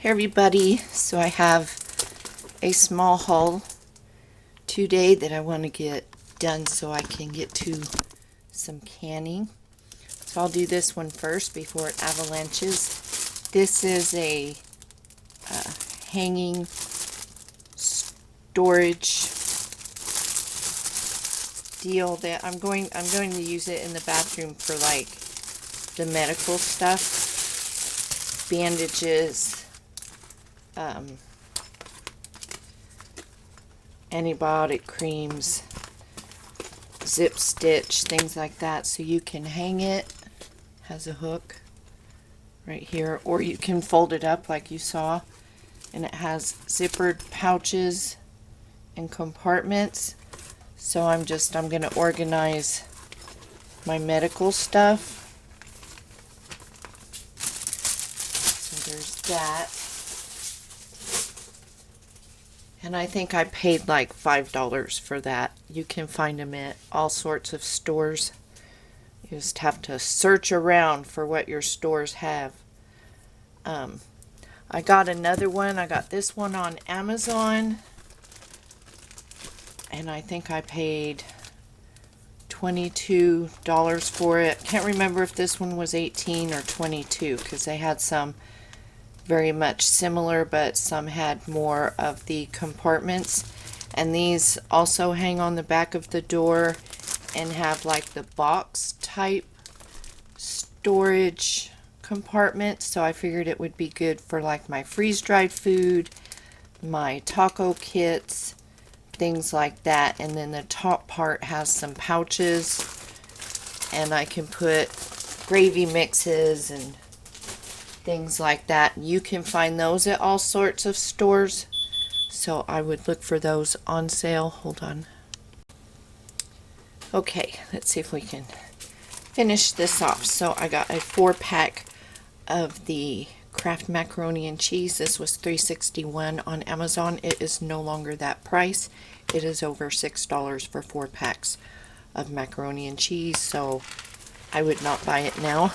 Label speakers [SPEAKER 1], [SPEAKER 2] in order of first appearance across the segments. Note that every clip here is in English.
[SPEAKER 1] Hey everybody, so I have a small haul today that I want to get done so I can get to some canning. So I'll do this one first before it avalanches. This is a hanging storage deal that I'm going to use it in the bathroom for like the medical stuff, bandages, antibiotic creams, zip stitch, things like that. So you can hang it, has a hook right here, or you can fold it up like you saw, and it has zippered pouches and compartments. So I'm going to organize my medical stuff. So there's that. And I think I paid like $5 for that. You can find them at all sorts of stores. You just have to search around for what your stores have. I got another one. I got this one on Amazon. And I think I paid $22 for it. Can't remember if this one was 18 or 22 because they had some very much similar, but some had more of the compartments. And these also hang on the back of the door and have like the box type storage compartment. So I figured it would be good for like my freeze-dried food, my taco kits, things like that. And then the top part has some pouches, and I can put gravy mixes and things like that. You can find those at all sorts of stores, so I would look for those on sale. Hold on. Okay, let's see if we can finish this off. So I got a 4-pack of the Kraft Macaroni and Cheese. This was $3.61 on Amazon. It is no longer that price. It is over $6 for 4 packs of macaroni and cheese, so I would not buy it now.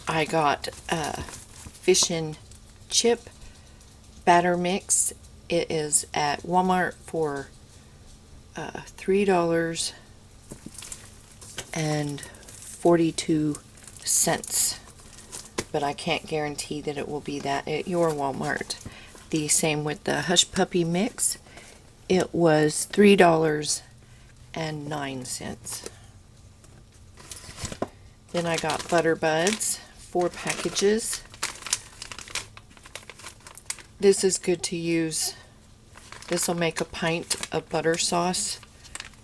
[SPEAKER 1] I got fish and chip batter mix. It is at Walmart for $3.42, but I can't guarantee that it will be that at your Walmart. The same with the Hush Puppy mix. It was $3.09. Then I got Butter Buds, 4 packages. This is good to use. This will make a pint of butter sauce.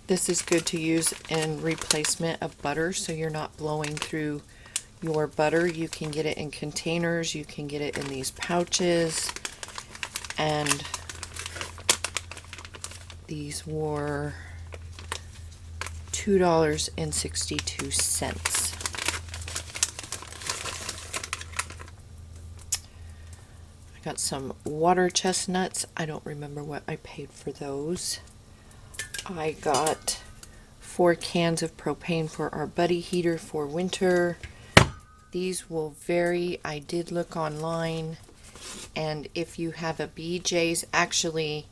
[SPEAKER 1] This is good to use in replacement of butter, so you're not blowing through your butter. You can get it in containers. You can get it in these pouches. And these were $2.62. I got some water chestnuts. I don't remember what I paid for those. I got 4 cans of propane for our buddy heater for winter. These will vary. I did look online, and if you have a BJ's, actually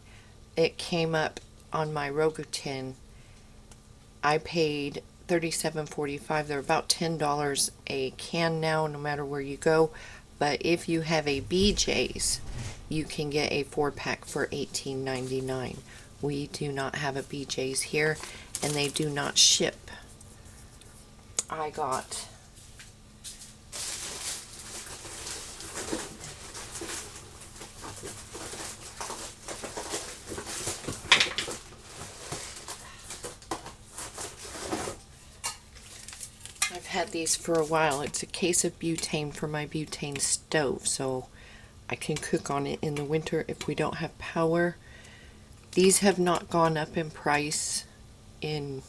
[SPEAKER 1] it came up on my Rakuten. I paid $37.45. They're about $10 a can now, no matter where you go. But if you have a BJ's, you can get a 4-pack for $18.99. We do not have a BJ's here, and they do not ship. I got had these for a while. It's a case of butane for my butane stove, so I can cook on it in the winter if we don't have power. These have not gone up in price in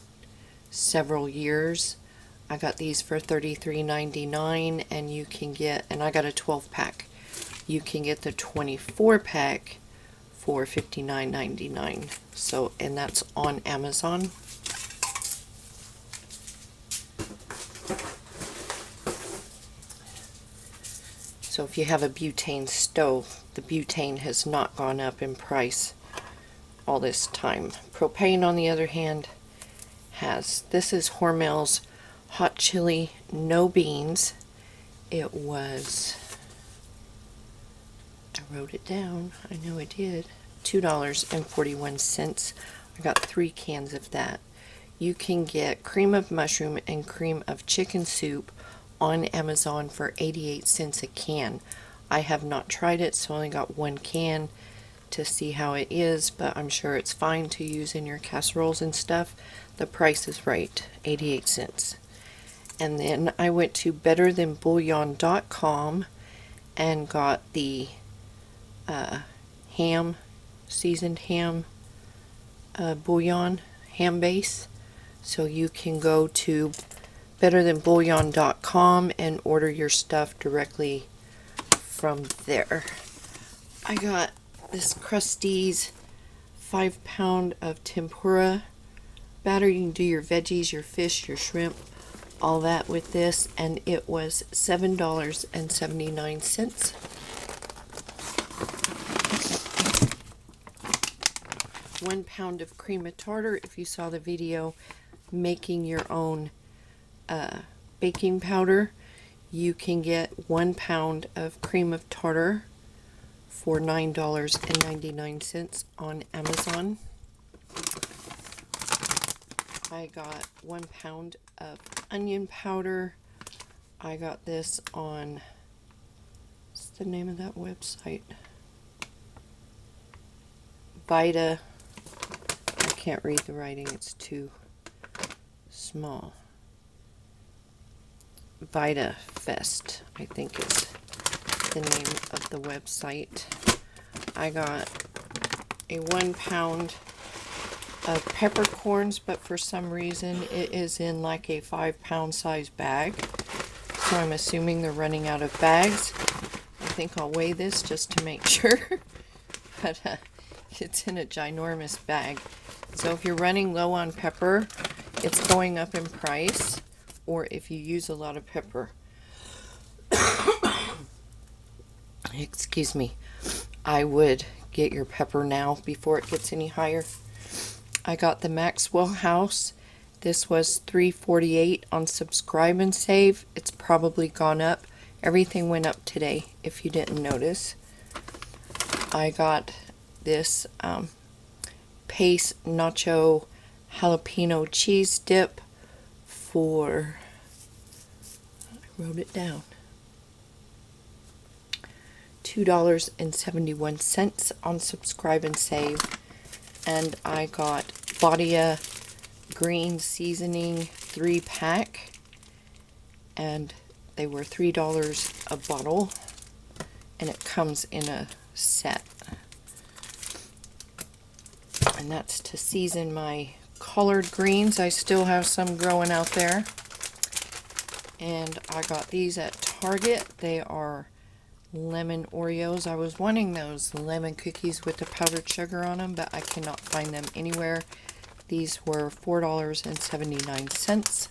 [SPEAKER 1] several years. I got these for $33.99, and you can get, and I got a 12-pack. You can get the 24-pack for $59.99. So, and that's on Amazon. So if you have a butane stove, the butane has not gone up in price all this time. Propane, on the other hand, has. This is Hormel's hot chili, no beans. It was, I wrote it down, I know I did, $2.41. I got 3 cans of that. You can get cream of mushroom and cream of chicken soup on Amazon for 88 cents a can. I have not tried it, so I only got 1 can to see how it is, but I'm sure it's fine to use in your casseroles and stuff. The price is right, 88 cents. And then I went to betterthanbouillon.com and got the ham, seasoned ham bouillon, ham base. So you can go to betterthanbouillon.com and order your stuff directly from there. I got this Krusteaz 5-pound of tempura batter. You can do your veggies, your fish, your shrimp, all that with this, and it was $7.79. 1 pound of cream of tartar. If you saw the video making your own baking powder, you can get 1 pound of cream of tartar for $9.99 on Amazon. I got 1 pound of onion powder. I got this on, what's the name of that website? Vodia. I can't read the writing, it's too small. Vodia Fest, I think is the name of the website. I got a 1 pound of peppercorns, but for some reason it is in like a 5-pound size bag, so I'm assuming they're running out of bags. I think I'll weigh this just to make sure. But it's in a ginormous bag, so if you're running low on pepper, it's going up in price, or if you use a lot of pepper, excuse me, I would get your pepper now before it gets any higher. I got the Maxwell House. This was $3.48 on Subscribe and Save. It's probably gone up. Everything went up today, if you didn't notice. I got this Pace Nacho Jalapeno Cheese Dip for, I wrote it down, $2.71 on Subscribe and Save. And I got Vodia green seasoning 3-pack, and they were $3 a bottle, and it comes in a set. And that's to season my collard greens. I still have some growing out there. And I got these at Target. They are lemon Oreos. I was wanting those lemon cookies with the powdered sugar on them, but I cannot find them anywhere. These were $4.79.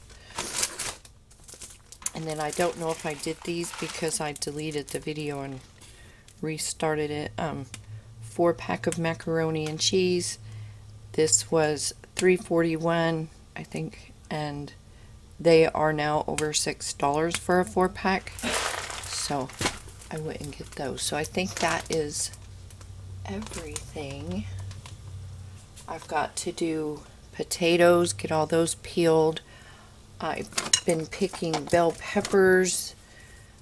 [SPEAKER 1] And then I don't know if I did these because I deleted the video and restarted it. 4-pack of macaroni and cheese. This was $3.41, I think, and they are now over $6 for a 4-pack. So I wouldn't get those. So I think that is everything. I've got to do potatoes, get all those peeled. I've been picking bell peppers,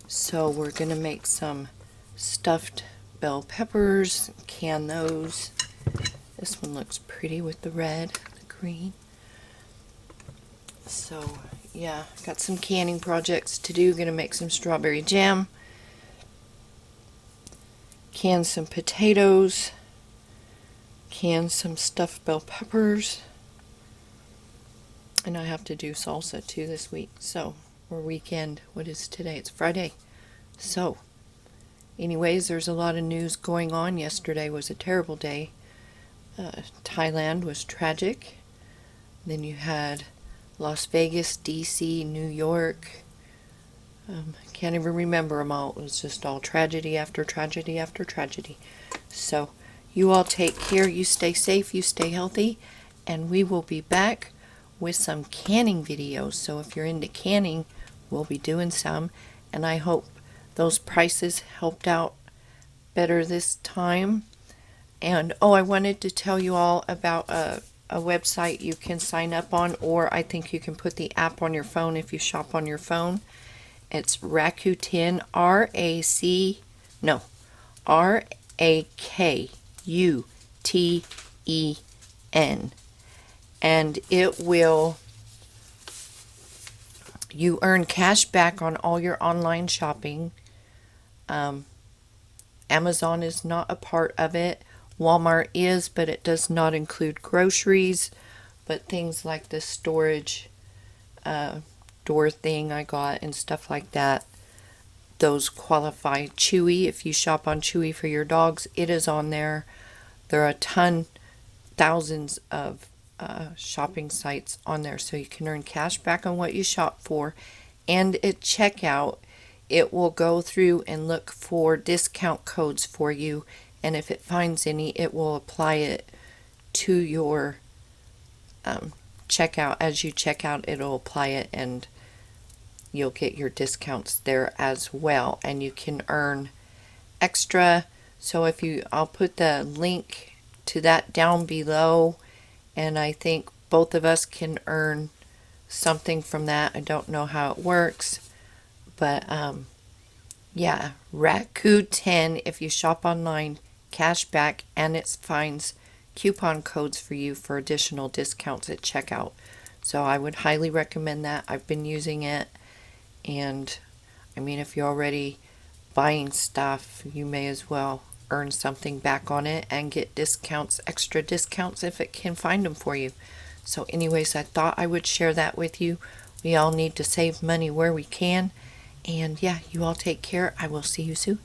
[SPEAKER 1] so we're going to make some stuffed bell peppers, can those. This one looks pretty with the red, the green. So yeah, got some canning projects to do. Going to make some strawberry jam. Can some potatoes. Can some stuffed bell peppers. And I have to do salsa too this week. So, or weekend. What is today? It's Friday. So, anyways, there's a lot of news going on. Yesterday was a terrible day. Thailand was tragic. Then you had Las Vegas, DC, New York, I can't even remember them all. It was just all tragedy after tragedy after tragedy. So you all take care. You stay safe. You stay healthy. And we will be back with some canning videos. So if you're into canning, we'll be doing some. And I hope those prices helped out better this time. And oh, I wanted to tell you all about a website you can sign up on, or I think you can put the app on your phone if you shop on your phone. It's Rakuten, Rakuten. And it will, you earn cash back on all your online shopping. Amazon is not a part of it. Walmart is, but it does not include groceries. But things like the storage door thing I got and stuff like that, those qualify. Chewy, if you shop on Chewy for your dogs, it is on there. There are thousands of shopping sites on there, so you can earn cash back on what you shop for. And at checkout, it will go through and look for discount codes for you, and if it finds any, it will apply it to your checkout. As you check out, it'll apply it, and you'll get your discounts there as well, and you can earn extra. So I'll put the link to that down below, and I think both of us can earn something from that. I don't know how it works, but yeah, Rakuten, if you shop online, cash back, and it finds coupon codes for you for additional discounts at checkout. So I would highly recommend that. I've been using it, and I mean, if you're already buying stuff, you may as well earn something back on it and get discounts, extra discounts if it can find them for you. So anyways, I thought I would share that with you. We all need to save money where we can. And yeah, you all take care. I will see you soon.